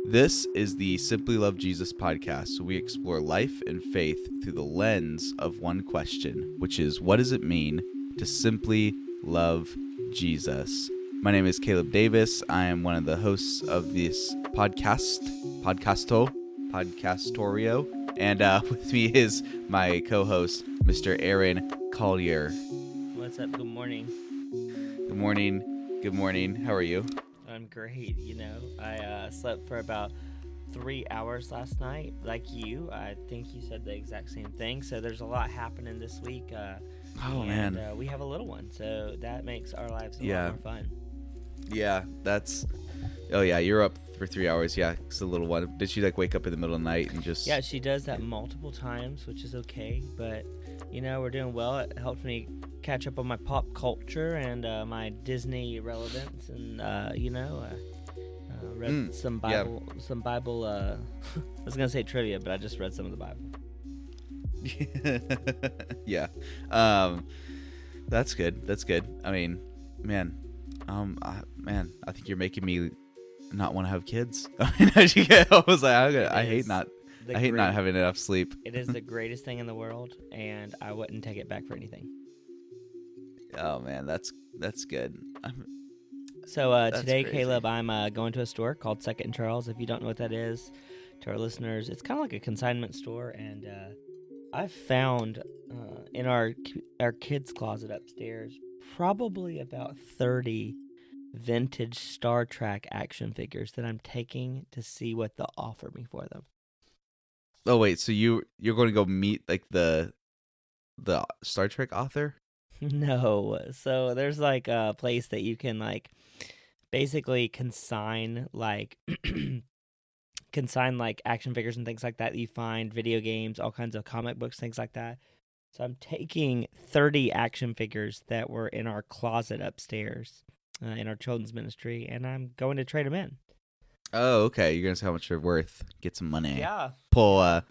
This is the Simply Love Jesus podcast, where we explore life and faith through the lens of one question, which is, what does it mean to simply love Jesus? My name is Caleb Davis. I am one of the hosts of this podcastorio, and with me is my co-host, Mr. Aaron Collier. What's up? Good morning. Good morning. Good morning. How are you? I'm great. I slept for about 3 hours last night. Like you, I think you said the exact same thing. So there's a lot happening this week. Man. We have a little one, so that makes our lives a lot more fun. Yeah, you're up for 3 hours. Yeah, it's a little one. Did she wake up in the middle of the night and just... Yeah, she does that multiple times, which is okay. But, we're doing well. It helps me catch up on my pop culture and my Disney relevance. And, read some Bible. Yeah. Some Bible, I was going to say trivia, but I just read some of the Bible. Yeah. That's good. I mean, man, I think you're making me not want to have kids. I was like, I hate not having enough sleep. It is the greatest thing in the world, and I wouldn't take it back for anything. Oh man, that's good. So today, crazy. Caleb, I'm going to a store called Second and Charles. If you don't know what that is, to our listeners, it's kind of like a consignment store, and I found in our kids' closet upstairs probably about 30 vintage Star Trek action figures that I'm taking to see what they'll offer me for them. Oh wait, so you're going to go meet the Star Trek author? No, so there's a place that you can basically consign action figures and things like that. You find video games, all kinds of comic books, things like that. So I'm taking 30 action figures that were in our closet upstairs in our children's ministry, and I'm going to trade them in. Oh, okay. You're gonna say how much they're worth. Get some money. Yeah. Pull.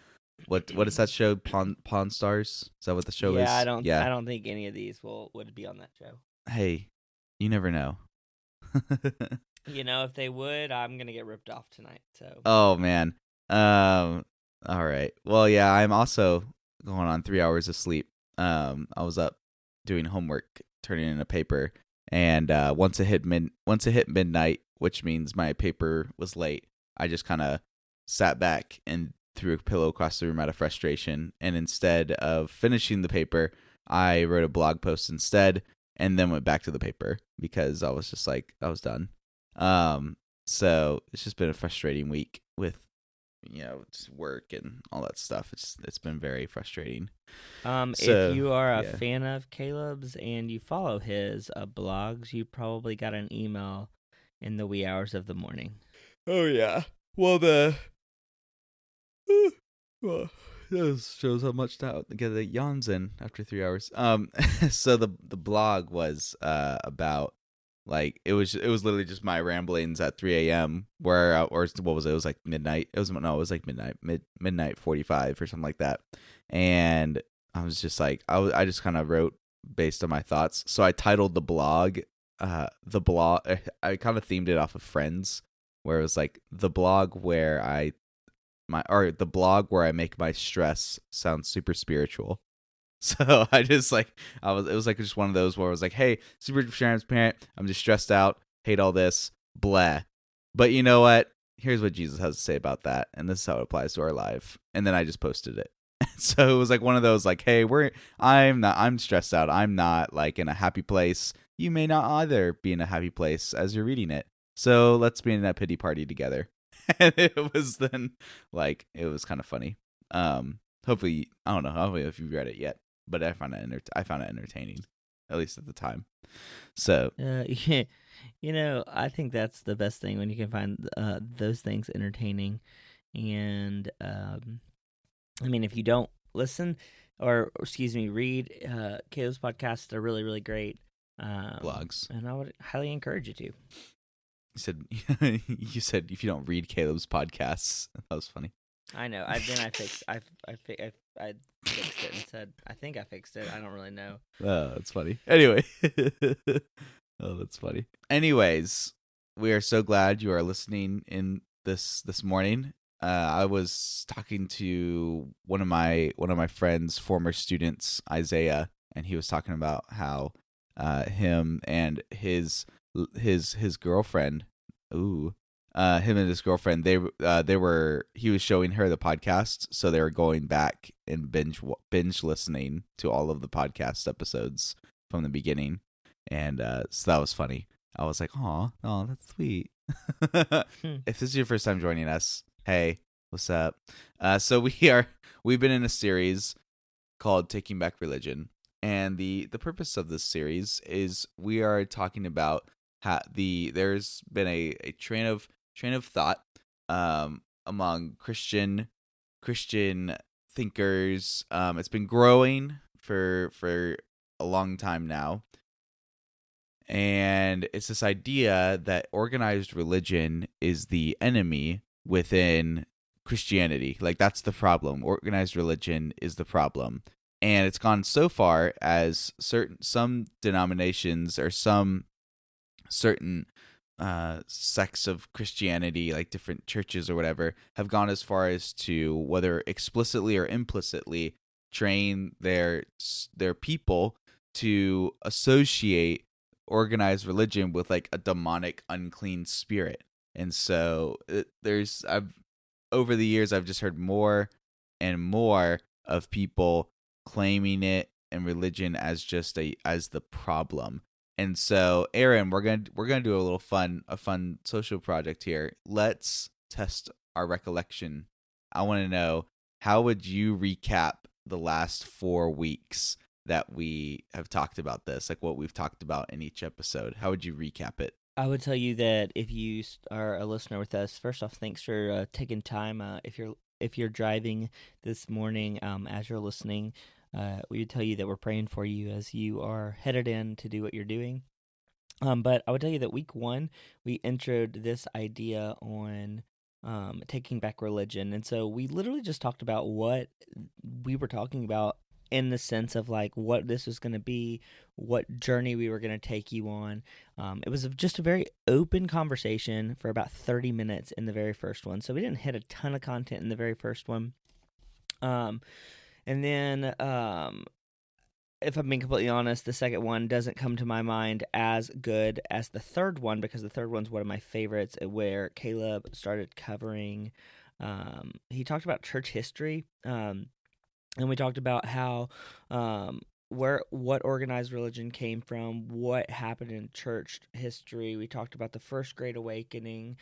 What is that show? Pawn Stars? Is that what the show is? I don't think any of these would be on that show. Hey, you never know. If they would, I'm gonna get ripped off tonight. So. Oh man. All right. Well, yeah. I'm also going on 3 hours of sleep. I was up doing homework, turning in a paper, and once it hit midnight, which means my paper was late, I just kind of sat back and threw a pillow across the room out of frustration. And instead of finishing the paper, I wrote a blog post instead, and then went back to the paper because I was just I was done. So it's just been a frustrating week with just work and all that stuff. It's been very frustrating. If you are a fan of Caleb's and you follow his blogs, you probably got an email in the wee hours of the morning. Oh yeah. Well, that shows how much to get the yawns in after 3 hours. So the blog was about it was literally just my ramblings at 3 a.m. or what was it? It was midnight. It was midnight, midnight 45 or something like that. And I was just I just kind of wrote based on my thoughts. So I titled the blog, I kind of themed it off of Friends, where it was the blog where the blog where I make my stress sound super spiritual. So I just it was just one of those where I was hey, super transparent. I'm just stressed out. Hate all this. Blah. But you know what? Here's what Jesus has to say about that. And this is how it applies to our life. And then I just posted it. So it was one of those hey, I'm stressed out. I'm not in a happy place. You may not either be in a happy place as you're reading it. So let's be in that pity party together. And it was then it was kind of funny. Hopefully, I don't know if you've read it yet, but I found it entertaining, at least at the time. So I think that's the best thing, when you can find those things entertaining. And if you don't listen read Caleb's podcasts, they're really, really great blogs, and I would highly encourage you to. You said if you don't read Caleb's podcasts. That was funny. I know. I fixed it and said I think I fixed it. I don't really know. Oh, that's funny. Anyway. Oh, that's funny. Anyways, we are so glad you are listening in this morning. I was talking to one of my friends, former students, Isaiah, and he was talking about how him and his girlfriend, him and his girlfriend, they were he was showing her the podcast, so they were going back and binge listening to all of the podcast episodes from the beginning, and so that was funny. I was like, oh, that's sweet. If this is your first time joining us, hey, what's up? So we've been in a series called Taking Back Religion, and the purpose of this series is we are talking about how there's been a train of thought among Christian thinkers. It's been growing for a long time now. And it's this idea that organized religion is the enemy within Christianity. Like, that's the problem. Organized religion is the problem. And it's gone so far as some denominations or some certain sects of Christianity, like different churches or whatever, have gone as far as to, whether explicitly or implicitly, train their people to associate organized religion with like a demonic, unclean spirit. And so over the years I've just heard more and more of people claiming it and religion as just as the problem. And so, Aaron, we're gonna do a fun social project here. Let's test our recollection. I want to know, how would you recap the last 4 weeks that we have talked about this, like what we've talked about in each episode? How would you recap it? I would tell you that if you are a listener with us, first off, thanks for taking time. If you're driving this morning, as you're listening, we would tell you that we're praying for you as you are headed in to do what you're doing. But I would tell you that week 1, we introed this idea on taking back religion. And so we literally just talked about what we were talking about in the sense of like what this was going to be, what journey we were going to take you on. It was just a very open conversation for about 30 minutes in the very first one. So we didn't hit a ton of content in the very first one. And then, if I'm being completely honest, the second one doesn't come to my mind as good as the third one, because the third one's one of my favorites, where Caleb started covering, he talked about church history, and we talked about how, what organized religion came from, what happened in church history. We talked about the First Great Awakening.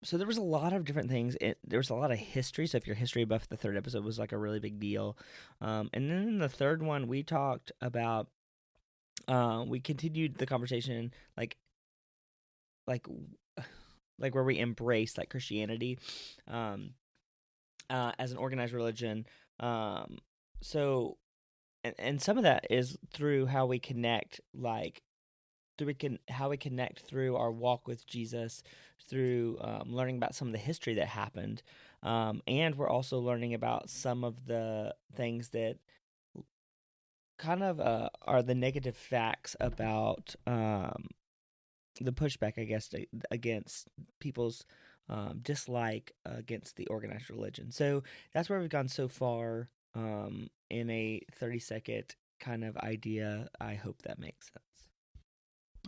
So there was a lot of different things. There was a lot of history. So if you're history buff, the third episode was like a really big deal. And then in the third one, we talked about, we continued the conversation like where we embraced like Christianity, as an organized religion. So, and some of that is through how we connect, how we connect through our walk with Jesus, through learning about some of the history that happened, and we're also learning about some of the things that kind of are the negative facts about the pushback, I guess, against people's dislike against the organized religion. So that's where we've gone so far in a 30-second kind of idea. I hope that makes sense.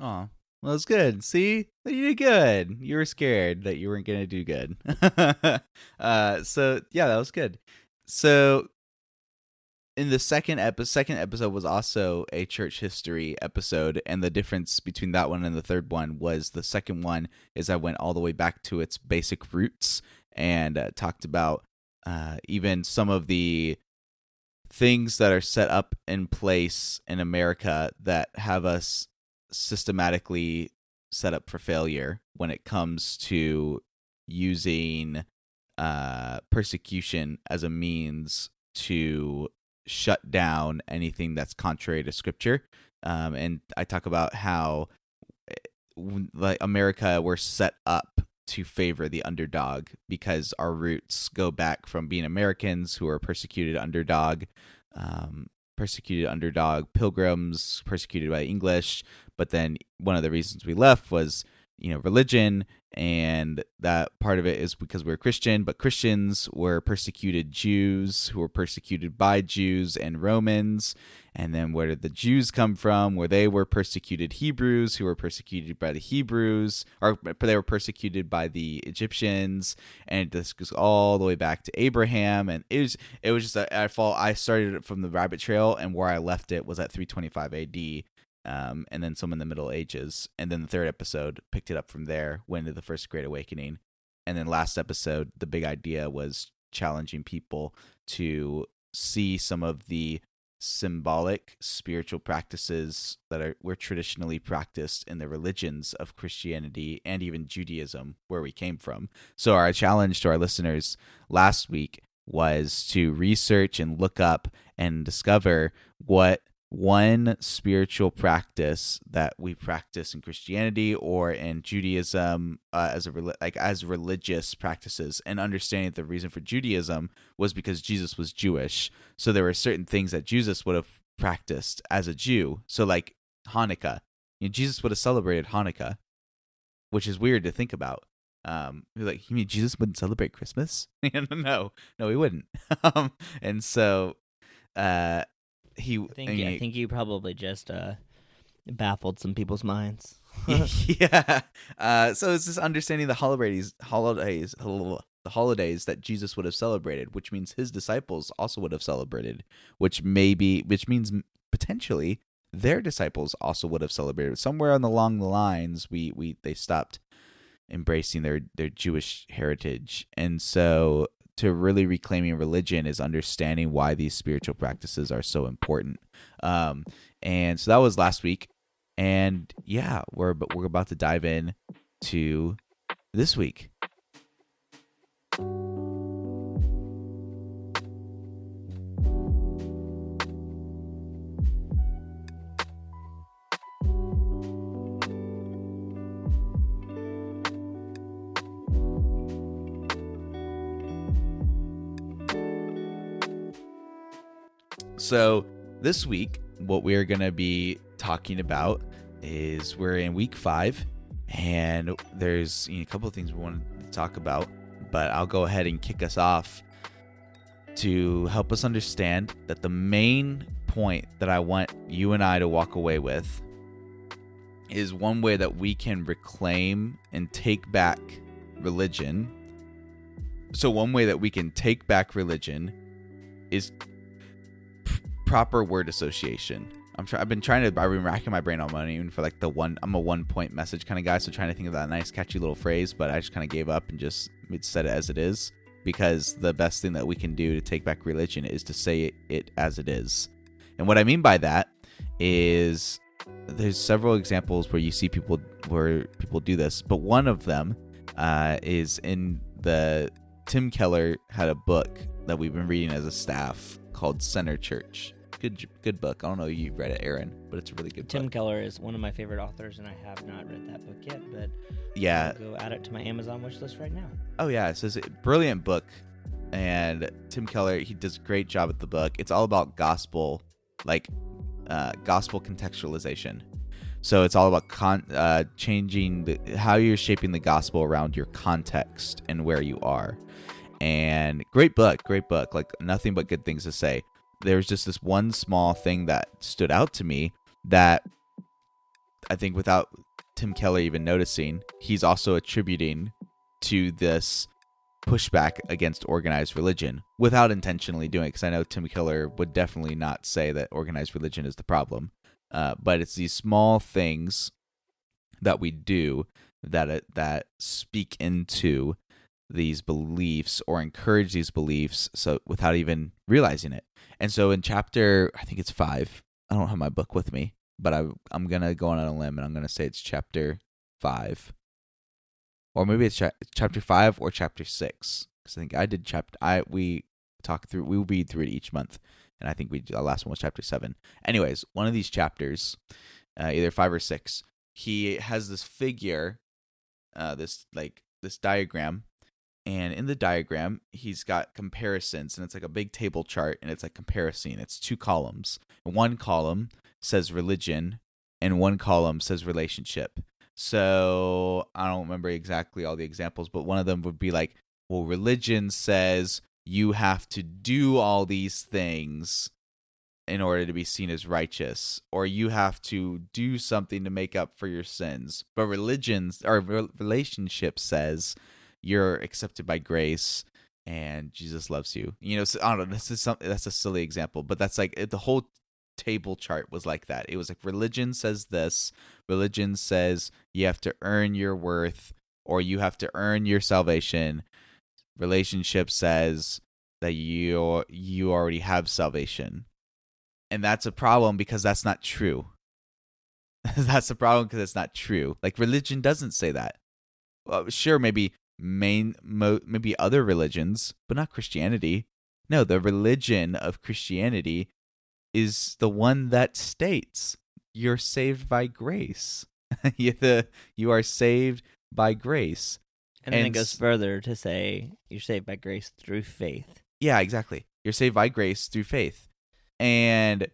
Oh, well, it's good. See, you did good. You were scared that you weren't going to do good. So yeah, that was good. So in the second episode was also a church history episode, and the difference between that one and the third one was the second one is I went all the way back to its basic roots and talked about even some of the things that are set up in place in America that have us systematically set up for failure when it comes to using persecution as a means to shut down anything that's contrary to scripture. And I talk about how, like, America, we're set up to favor the underdog because our roots go back from being Americans who are persecuted underdog pilgrims, persecuted by English. But then one of the reasons we left was religion, and that part of it is because we're Christian, but Christians were persecuted Jews who were persecuted by Jews and Romans. And then where did the Jews come from? Where they were persecuted Hebrews who were persecuted by the Hebrews, or they were persecuted by the Egyptians. And this goes all the way back to Abraham. And it was just I started it from the rabbit trail, and where I left it was at 325 AD. And then some in the Middle Ages. And then the third episode picked it up from there, went into the First Great Awakening. And then last episode, the big idea was challenging people to see some of the symbolic spiritual practices that were traditionally practiced in the religions of Christianity and even Judaism, where we came from. So our challenge to our listeners last week was to research and look up and discover what one spiritual practice that we practice in Christianity or in Judaism as religious practices, and understanding the reason for Judaism was because Jesus was Jewish. So there were certain things that Jesus would have practiced as a Jew. So like Hanukkah, Jesus would have celebrated Hanukkah, which is weird to think about. Like, you mean Jesus wouldn't celebrate Christmas? No, he wouldn't. And so, I think you probably just baffled some people's minds. Yeah. So it's just understanding the holidays that Jesus would have celebrated, which means his disciples also would have celebrated, which means potentially their disciples also would have celebrated. Somewhere along the lines, they stopped embracing their Jewish heritage. And so to really reclaiming religion is understanding why these spiritual practices are so important. And so that was last week. And yeah, we're about to dive in to this week. So this week, what we're going to be talking about is we're in week 5, and there's a couple of things we want to talk about, but I'll go ahead and kick us off to help us understand that the main point that I want you and I to walk away with is one way that we can reclaim and take back religion. So one way that we can take back religion is proper word association. I've been racking my brain on money even for like I'm a 1-point message kind of guy, so trying to think of that nice catchy little phrase, but I just kind of gave up and just said it as it is, because the best thing that we can do to take back religion is to say it as it is. And what I mean by that is there's several examples where you see people do this, but one of them is in Tim Keller had a book that we've been reading as a staff called Center Church. Good book. I don't know if you've read it, Aaron, but it's a really good book. Tim Keller is one of my favorite authors, and I have not read that book yet, but yeah, I'll go add it to my Amazon wish list right now. Oh yeah, it's a brilliant book, and Tim Keller, he does a great job at the book. It's all about gospel, gospel contextualization. So it's all about changing how you're shaping the gospel around your context and where you are. And great book, like nothing but good things to say. There's just this one small thing that stood out to me that I think without Tim Keller even noticing, he's also attributing to this pushback against organized religion without intentionally doing it, because I know Tim Keller would definitely not say that organized religion is the problem. But it's these small things that we do that speak into these beliefs or encourage these beliefs, so without even realizing it. And so in chapter, I think it's 5. I don't have my book with me, but I'm gonna go on a limb and I'm gonna say it's chapter 5, or maybe it's chapter 5 or chapter 6. Because I think I did we read through it each month, and I think the last one was chapter 7. Anyways, one of these chapters, either 5 or 6, he has this figure, this diagram. And in the diagram, he's got comparisons, and it's like a big table chart, and it's like comparison. It's 2 columns. One column says religion, and one column says relationship. So I don't remember exactly all the examples, but one of them would be like, well, religion says you have to do all these things in order to be seen as righteous, or you have to do something to make up for your sins. But relationship says you're accepted by grace and Jesus loves you. So, I don't know. That's a silly example, but that's like the whole table chart was like that. It was like religion says this. Religion says you have to earn your worth or you have to earn your salvation. Relationship says that you already have salvation. And that's a problem because that's not true. That's a problem because it's not true. Like religion doesn't say that. Well, sure, maybe other religions, but not Christianity. No, the religion of Christianity is the one that states you're saved by grace. You are saved by grace. And then it goes further to say you're saved by grace through faith. Yeah, exactly. You're saved by grace through faith. And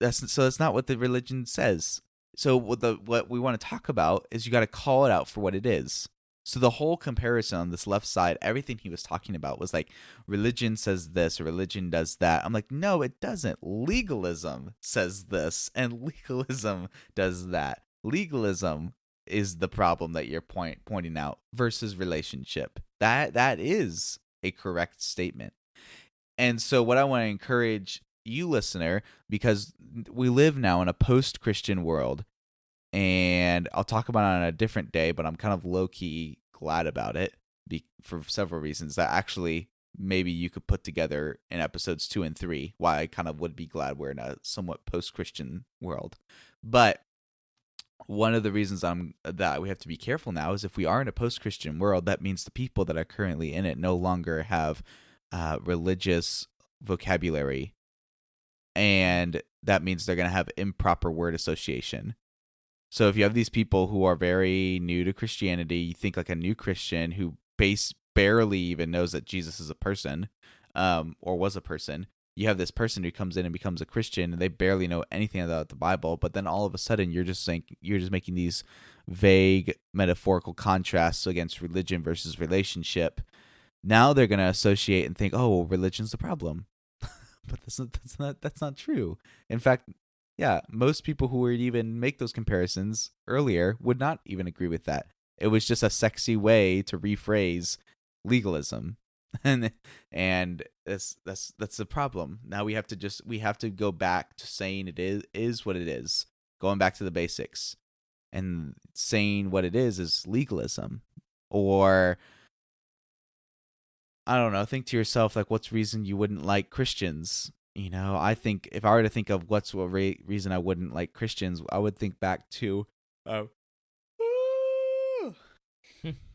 that's not what the religion says. So what we want to talk about is you got to call it out for what it is. So the whole comparison on this left side, everything he was talking about was like religion says this, or religion does that. I'm like, no, it doesn't. Legalism says this, and legalism does that. Legalism is the problem that you're pointing out versus relationship. That is a correct statement. And so what I want to encourage you, listener, because we live now in a post-Christian world, and I'll talk about it on a different day, but I'm kind of low-key glad about it for several reasons that actually maybe you could put together in episodes 2 and 3, why I kind of would be glad we're in a somewhat post-Christian world. But one of the reasons that we have to be careful now is if we are in a post-Christian world, that means the people that are currently in it no longer have religious vocabulary, and that means they're going to have improper word association. So if you have these people who are very new to Christianity, you think like a new Christian who barely even knows that Jesus is a person, or was a person. You have this person who comes in and becomes a Christian, and they barely know anything about the Bible. But then all of a sudden, you're just making these vague metaphorical contrasts against religion versus relationship. Now they're going to associate and think, oh, well, religion's the problem. But that's not true. In fact, yeah, most people who would even make those comparisons earlier would not even agree with that. It was just a sexy way to rephrase legalism. and that's the problem. Now we have to go back to saying it is what it is. Going back to the basics. And saying what it is legalism. Or I don't know, think to yourself, like, what's reason you wouldn't like Christians? I think if I were to think of what's a reason I wouldn't like Christians, I would think back to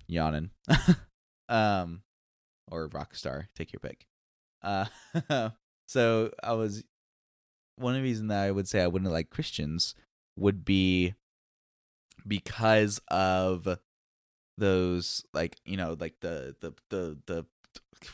yawning. Or Rockstar, take your pick. So one of the reasons that I would say I wouldn't like Christians would be because of those, like, like the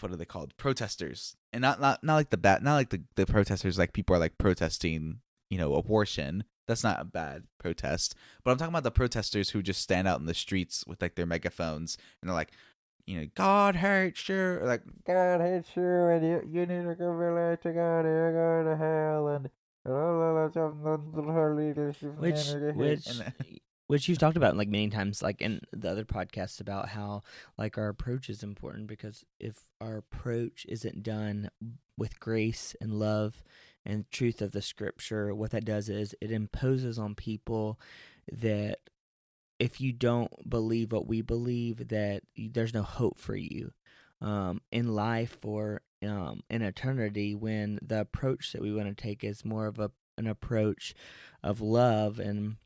what are they called? Protesters. And not like the protesters, like people are like protesting, abortion. That's not a bad protest. But I'm talking about the protesters who just stand out in the streets with like their megaphones and they're like, God hates you, or like, God hates you, and you need to go relate to God, you're going to hell, and which you've talked about like many times, like in the other podcasts, about how like our approach is important, because if our approach isn't done with grace and love and truth of the scripture, what that does is it imposes on people that if you don't believe what we believe, that there's no hope for you in life or in eternity, when the approach that we want to take is more of an approach of love. And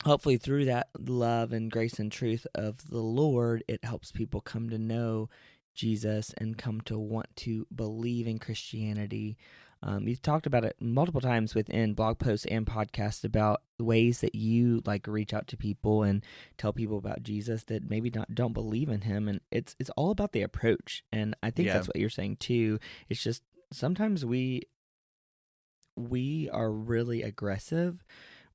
hopefully through that love and grace and truth of the Lord, it helps people come to know Jesus and come to want to believe in Christianity. You've talked about it multiple times within blog posts and podcasts about the ways that you like reach out to people and tell people about Jesus that maybe don't believe in him. And it's all about the approach. And I think that's what you're saying too. It's just sometimes we are really aggressive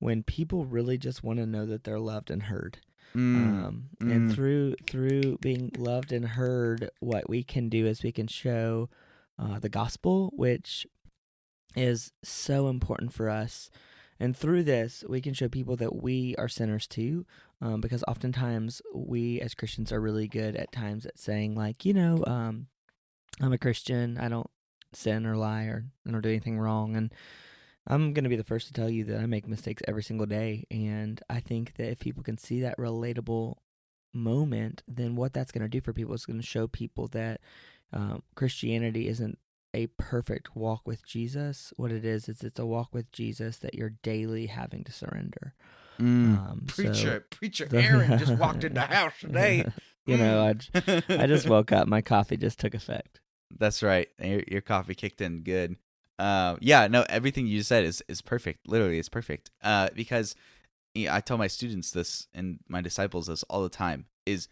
when people really just want to know that they're loved and heard. Mm. And through being loved and heard, what we can do is we can show the gospel, which is so important for us. And through this, we can show people that we are sinners too, because oftentimes we as Christians are really good at times at saying, like, I'm a Christian, I don't sin or lie, or I don't do anything wrong. And I'm going to be the first to tell you that I make mistakes every single day. And I think that if people can see that relatable moment, then what that's going to do for people is going to show people that Christianity isn't a perfect walk with Jesus. What it is it's a walk with Jesus that you're daily having to surrender. Preacher Aaron just walked in the house today. I just woke up. My coffee just took effect. That's right. Your coffee kicked in good. No, everything you said is perfect. Literally, it's perfect. Because I tell my students this and my disciples this all the time, is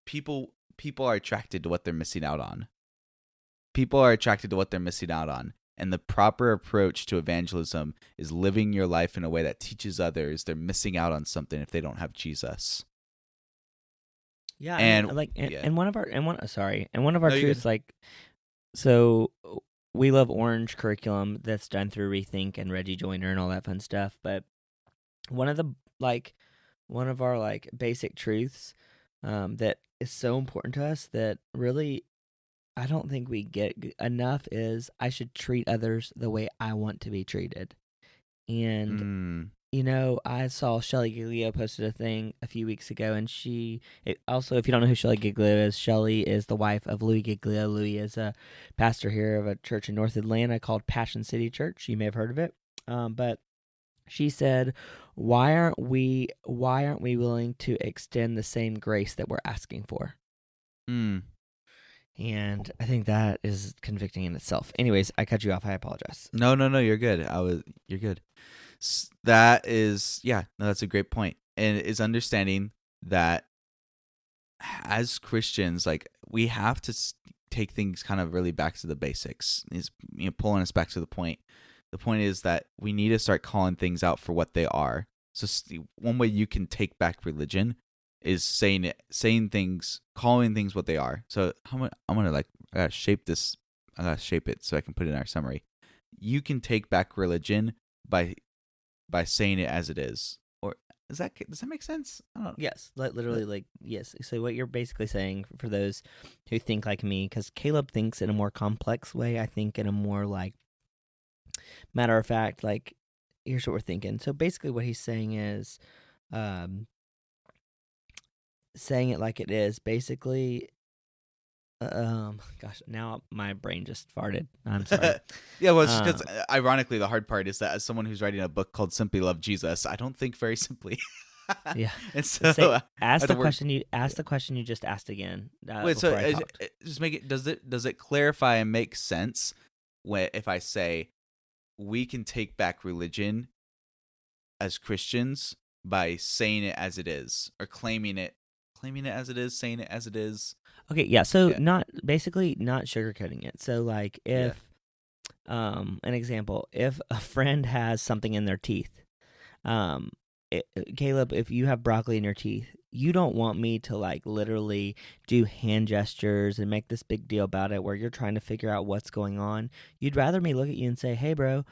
people are attracted to what they're missing out on. People are attracted to what they're missing out on. And the proper approach to evangelism is living your life in a way that teaches others they're missing out on something if they don't have Jesus. Yeah, and one of our truths, like, so we love Orange curriculum that's done through Rethink and Reggie Joiner and all that fun stuff. But one of our basic truths that is so important to us that really I don't think we get enough is I should treat others the way I want to be treated. And I saw Shelly Giglio posted a thing a few weeks ago, and also, if you don't know who Shelly Giglio is, Shelly is the wife of Louis Giglio. Louis is a pastor here of a church in North Atlanta called Passion City Church. You may have heard of it. But she said, why aren't we willing to extend the same grace that we're asking for? And I think that is convicting in itself. Anyways, I cut you off. I apologize. No, you're good. You're good. That is, that's a great point. And it's understanding that as Christians, like, we have to take things kind of really back to the basics. Is pulling us back to the point. The point is that we need to start calling things out for what they are. So one way you can take back religion is saying things, calling things what they are. So I gotta shape this. I gotta shape it so I can put it in our summary. You can take back religion by saying it as it is. Or does that make sense? I don't know. Yes, literally, yes. So what you're basically saying, for those who think like me, because Caleb thinks in a more complex way, I think in a more matter of fact, here's what we're thinking. So basically what he's saying is, saying it like it is, basically. Gosh, now my brain just farted. I'm sorry. Yeah, well, it's just because, ironically, the hard part is that as someone who's writing a book called Simply Love Jesus, I don't think very simply. Yeah. And so ask the question you just asked again. Wait, so just make it. Does it clarify and make sense if I say we can take back religion as Christians by saying it as it is, or claiming it as it is, saying it as it is? Okay, yeah. So not sugarcoating it. So if an example, if a friend has something in their teeth, Caleb, if you have broccoli in your teeth, you don't want me to literally do hand gestures and make this big deal about it where you're trying to figure out what's going on. You'd rather me look at you and say, "Hey, bro,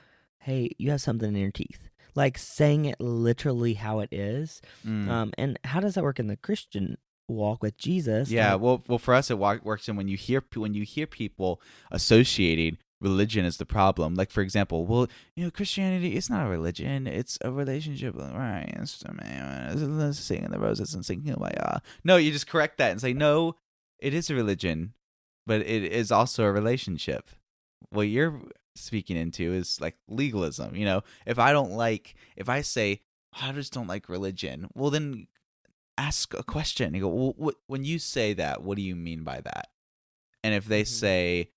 you have something in your teeth." Saying it literally how it is. And how does that work in the Christian walk with Jesus? Yeah, well, for us it works in when you hear people associating religion as the problem. Like, for example, Christianity is not a religion; it's a relationship. Right? It's singing the roses and singing Kumbaya. No, you just correct that and say, no, it is a religion, but it is also a relationship. What you're speaking into is legalism. If I say I just don't like religion, well, then ask a question. You go, well, when you say that, what do you mean by that? And if they say,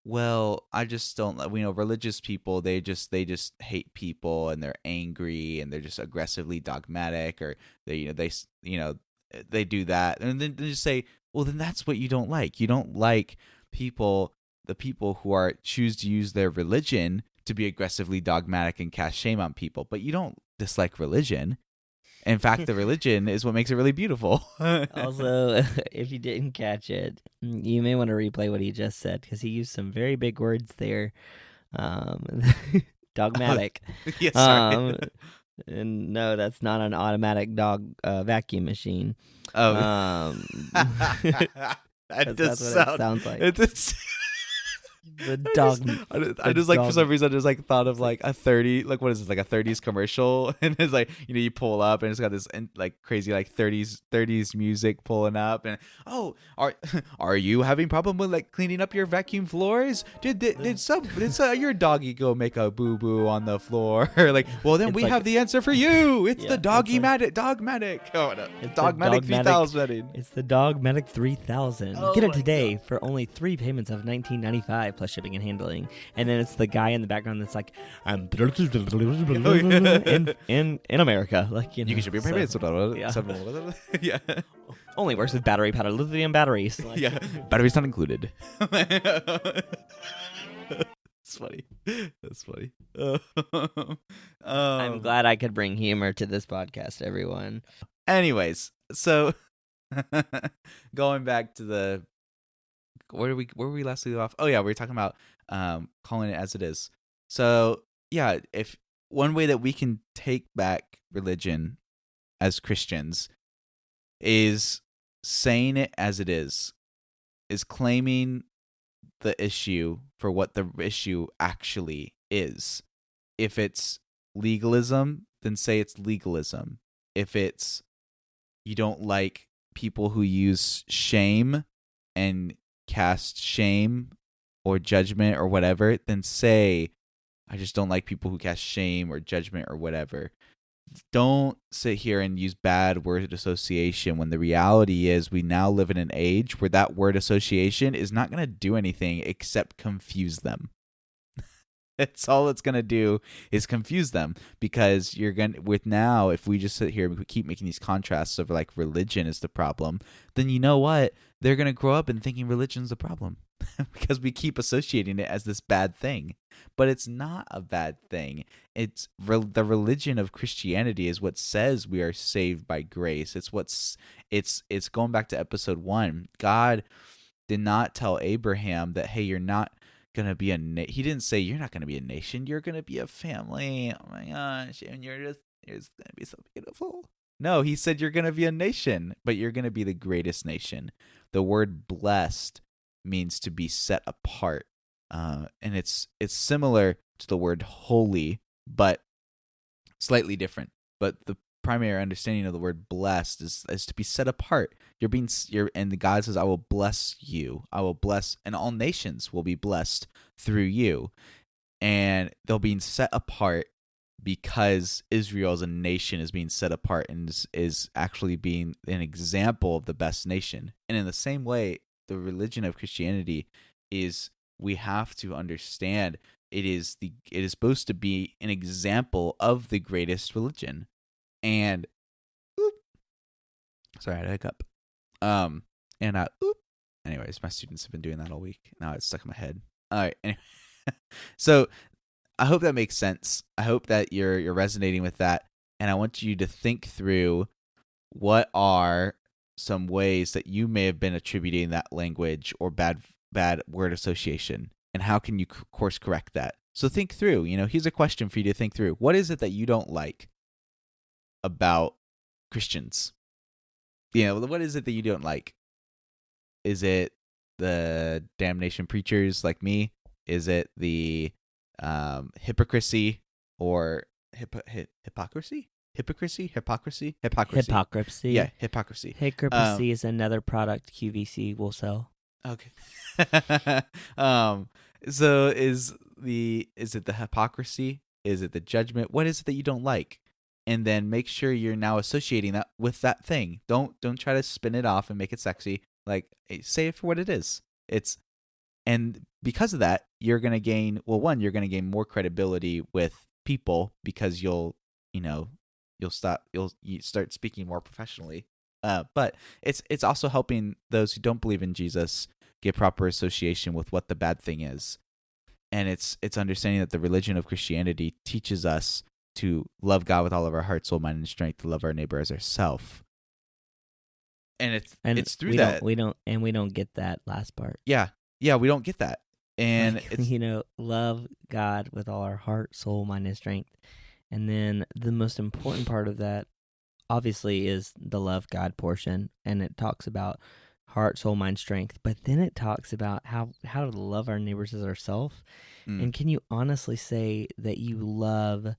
well, I just don't, religious people, they just hate people and they're angry and they're just aggressively dogmatic, or they do that, and then just say, well, then that's what you don't like. You don't like the people who choose to use their religion to be aggressively dogmatic and cast shame on people, but you don't dislike religion. In fact, the religion is what makes it really beautiful. Also, if you didn't catch it, you may want to replay what he just said because he used some very big words there. Dogmatic. Yes, sorry. And no, that's not an automatic dog vacuum machine. Oh, That that that's does what it sound. sounds like. It's The dog. I just like for some reason I just like thought of like a 30, like what is this, like a 30s commercial, and it's like, you know, you pull up and it's got this like crazy like 30s music pulling up, and are you having problem with like cleaning up your vacuum floors? Did your doggy go make a boo boo on the floor? Like, well then It's we like- have the answer for you. It's Yeah, the it's like- Dogmatic. Oh no, It's the Dogmatic Dogmatic- 3000. It's the Dogmatic 3000. Oh Get it my today for only 3 payments of $19.95 plus shipping and handling. And then it's the guy in the background that's like, I'm in America. Like, you know, You can ship your so- payments. yeah. Yeah. Only works with battery powered lithium batteries. Like, Yeah, batteries not included. It's funny. That's funny. I'm glad I could bring humor to this podcast, everyone. Anyways, so going back to the where were we last leave off? Oh yeah, we were talking about calling it as it is. So yeah, if one way that we can take back religion as Christians is saying it as it is claiming the issue for what the issue actually is. If it's legalism, then say it's legalism. If it's you don't like people who use shame and cast shame or judgment or whatever, then say, I just don't like people who cast shame or judgment or whatever. Don't sit here and use bad word association when the reality is we now live in an age where that word association is not going to do anything except confuse them. It's all it's going to do is confuse them, because you're going to, with now, if we just sit here and we keep making these contrasts of like religion is the problem, then you know what? They're going to grow up and thinking religion's the problem because we keep associating it as this bad thing. But it's not a bad thing. It's the religion of Christianity is what says we are saved by grace. It's going back to episode 1. God did not tell Abraham that, hey, you're not going to be he didn't say you're not going to be a nation. You're going to be a family. Oh my gosh. And you're going to be so beautiful. No, he said you're going to be a nation, but you're going to be the greatest nation. The word blessed means to be set apart. And it's similar to the word holy, but slightly different. But the primary understanding of the word blessed is to be set apart. And God says, I will bless you. I will bless, and all nations will be blessed through you. And they're being set apart because Israel as a nation is being set apart and is actually being an example of the best nation. And in the same way, the religion of Christianity is, we have to understand it is supposed to be an example of the greatest religion. And sorry, I had a hiccup. Anyways, my students have been doing that all week. Now it's stuck in my head. All right. Anyway. So I hope that makes sense. I hope that you're resonating with that. And I want you to think through what are some ways that you may have been attributing that language or bad word association, and how can you course correct that? So think through, here's a question for you to think through. What is it that you don't like about Christians? What is it that you don't like? Is it the damnation preachers like me? Is it the hypocrisy or hypocrisy? Hypocrisy? Yeah, hypocrisy. Hypocrisy is another product QVC will sell. Okay. So is it the hypocrisy? Is it the judgment? What is it that you don't like? And then make sure you're now associating that with that thing. Don't try to spin it off and make it sexy. Like, say it for what it is. And because of that, you're going to gain, you're going to gain more credibility with people, because you'll start speaking more professionally. But it's also helping those who don't believe in Jesus get proper association with what the bad thing is. And it's understanding that the religion of Christianity teaches us to love God with all of our heart, soul, mind, and strength, to love our neighbor as ourself. And it's through that. We don't get that last part. Yeah, we don't get that. And like, it's love God with all our heart, soul, mind, and strength. And then the most important part of that, obviously, is the love God portion. And it talks about heart, soul, mind, strength. But then it talks about how to love our neighbors as ourselves. And can you honestly say that you love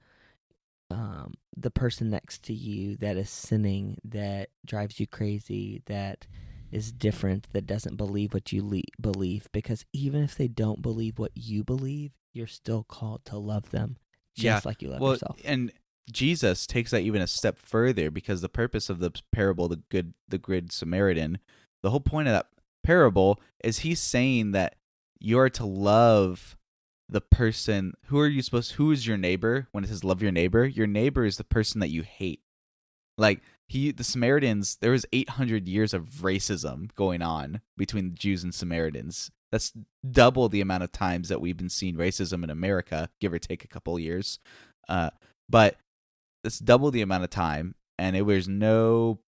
the person next to you that is sinning, that drives you crazy, that is different, that doesn't believe what you believe? Because even if they don't believe what you believe, you're still called to love them just like you love yourself. And Jesus takes that even a step further, because the purpose of the parable, the good Samaritan, the whole point of that parable is he's saying that you're to love the person. Who is your neighbor? When it says love your neighbor is the person that you hate. Like the Samaritans, there was 800 years of racism going on between the Jews and Samaritans. That's double the amount of times that we've been seeing racism in America, give or take a couple years. But it's double the amount of time, and there was no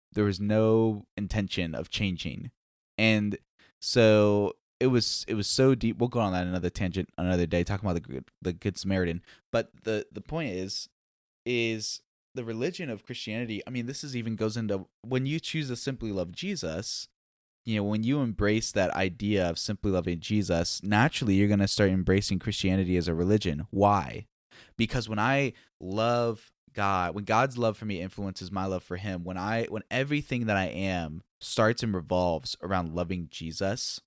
intention of changing. And so it was so deep. We'll go on that another tangent another day, talking about the good Samaritan. But the point is the religion of Christianity. I mean, this even goes into when you choose to simply love Jesus. When you embrace that idea of simply loving Jesus, naturally you're going to start embracing Christianity as a religion. Why? Because when I love God, when God's love for me influences my love for him, when everything that I am starts and revolves around loving Jesus,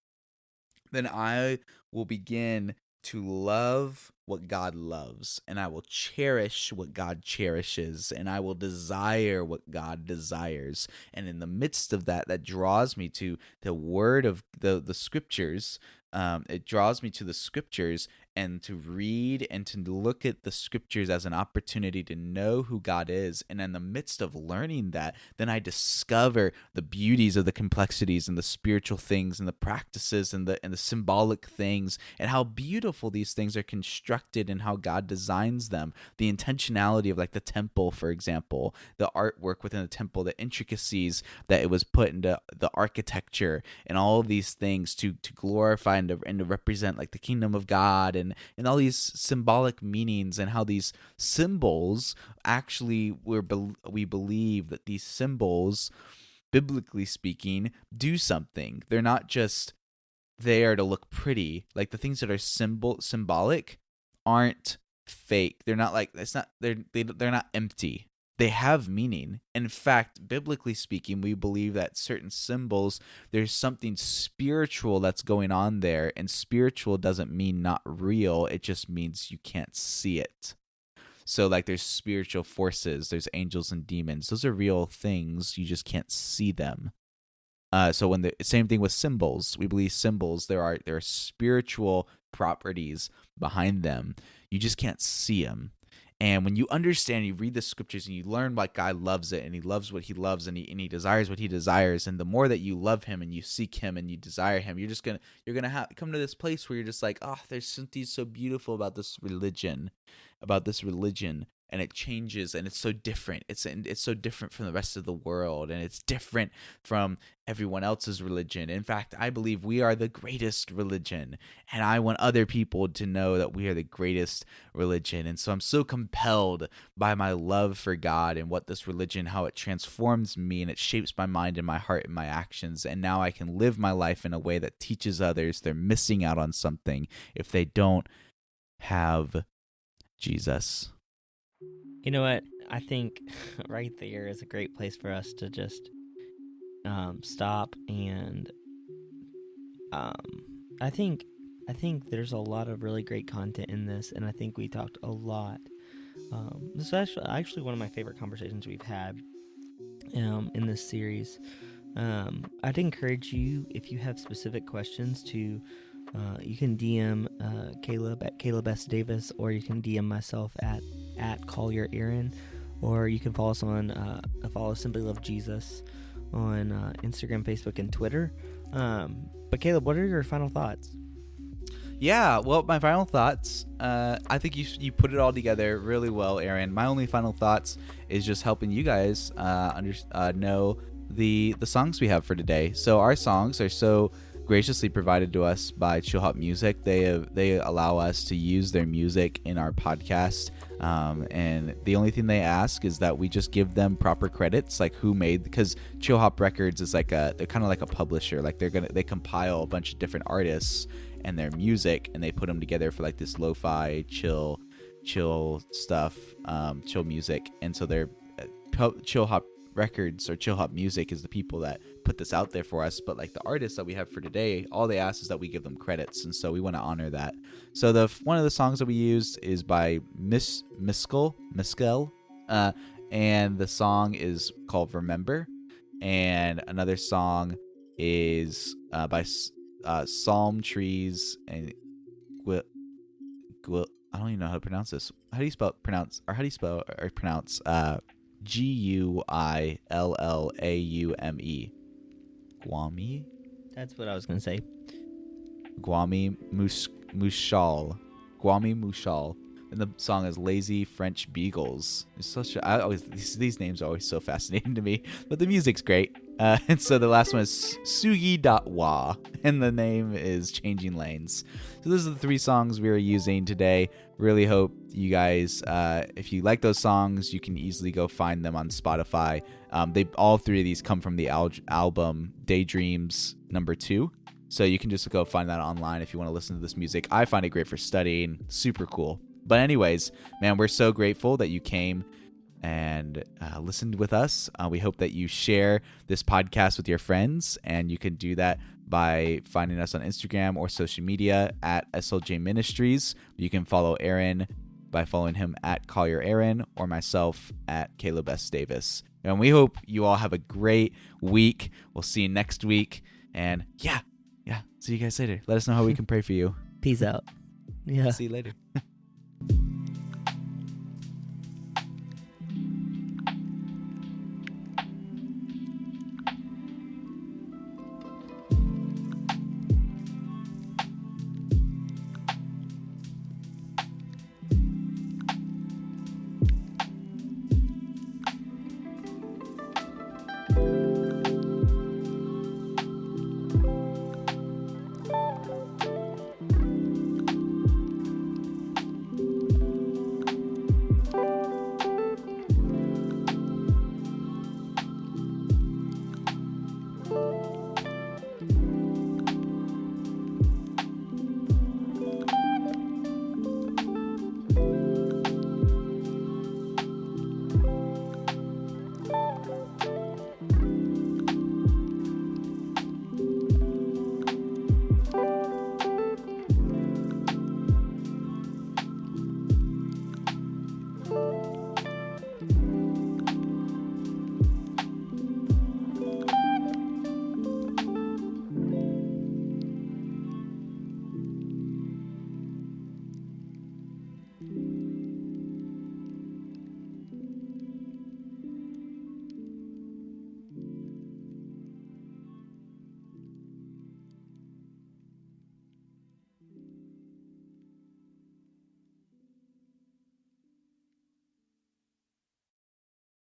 then I will begin to love what God loves, and I will cherish what God cherishes, and I will desire what God desires. And in the midst of that draws me to the word of the scriptures. It draws me to the scriptures and to read and to look at the scriptures as an opportunity to know who God is. And in the midst of learning that, then I discover the beauties of the complexities and the spiritual things and the practices and the symbolic things, and how beautiful these things are constructed and how God designs them. The intentionality of, like, the temple, for example, the artwork within the temple, the intricacies that it was put into the architecture, and all of these things to glorify and to represent, like, the kingdom of God, and all these symbolic meanings, and how these symbols actually we believe that these symbols, biblically speaking, do something. They're not just there to look pretty. Like, the things that are symbolic aren't fake. They're not like they're not empty. They have meaning. In fact, biblically speaking, we believe that certain symbols, there's something spiritual that's going on there, and spiritual doesn't mean not real. It just means you can't see it. So, like, there's spiritual forces, there's angels and demons. Those are real things. You just can't see them. So when the same thing with symbols, we believe symbols, there are spiritual properties behind them. You just can't see them. And when you understand, you read the scriptures and you learn why God loves it, and he loves what he loves, and he desires what he desires. And the more that you love him and you seek him and you desire him, you're gonna come to this place where you're just like, oh, there's something so beautiful about this religion, and it changes, and it's so different. It's so different from the rest of the world, and it's different from everyone else's religion. In fact, I believe we are the greatest religion, and I want other people to know that we are the greatest religion. And so I'm so compelled by my love for God and what this religion, how it transforms me, and it shapes my mind and my heart and my actions. And now I can live my life in a way that teaches others they're missing out on something if they don't have Jesus. You know what? I think right there is a great place for us to just stop. And I think there's a lot of really great content in this, and I think we talked a lot. This is actually one of my favorite conversations we've had in this series. I'd encourage you, if you have specific questions, to you can DM Caleb at Caleb S. Davis, or you can DM myself at Collier Aaron, or you can follow us on follow Simply Love Jesus on Instagram, Facebook, and Twitter. But Caleb, what are your final thoughts? Yeah, well, my final thoughts. I think you put it all together really well, Aaron. My only final thoughts is just helping you guys know the songs we have for today. So our songs are so graciously provided to us by Chill Hop Music. They allow us to use their music in our podcast, and the only thing they ask is that we just give them proper credits, like who made, because Chill Hop Records is like they're kind of like a publisher. Like they compile a bunch of different artists and their music, and they put them together for like this lo-fi chill stuff, chill music. And so they're Chill Hop Records or Chill Hop Music is the people that put this out there for us. But like the artists that we have for today, all they ask is that we give them credits, and so we want to honor that. So one of the songs that we used is by Miskel, and the song is called Remember. And another song is by Psalm Trees and I don't even know how to pronounce this. How do you spell pronounce Guillaume? Guami? That's what I was gonna say. Guami Mouchal. And the song is Lazy French Beagles. It's these names are always so fascinating to me, but the music's great. And so the last one is Sugi.wa, and the name is Changing Lanes. So those are the 3 songs we are using today. Really hope you guys, if you like those songs, you can easily go find them on Spotify. All 3 of these come from the album Daydreams #2. So you can just go find that online if you want to listen to this music. I find it great for studying. Super cool. But anyways, man, we're so grateful that you came and listened with us. We hope that you share this podcast with your friends, and you can do that by finding us on Instagram or social media at SLJ Ministries. You can follow Aaron by following him at Collier Aaron, or myself at Caleb S. Davis. And we hope you all have a great week. We'll see you next week. And yeah, see you guys later. Let us know how we can pray for you. Peace out. Yeah. See you later.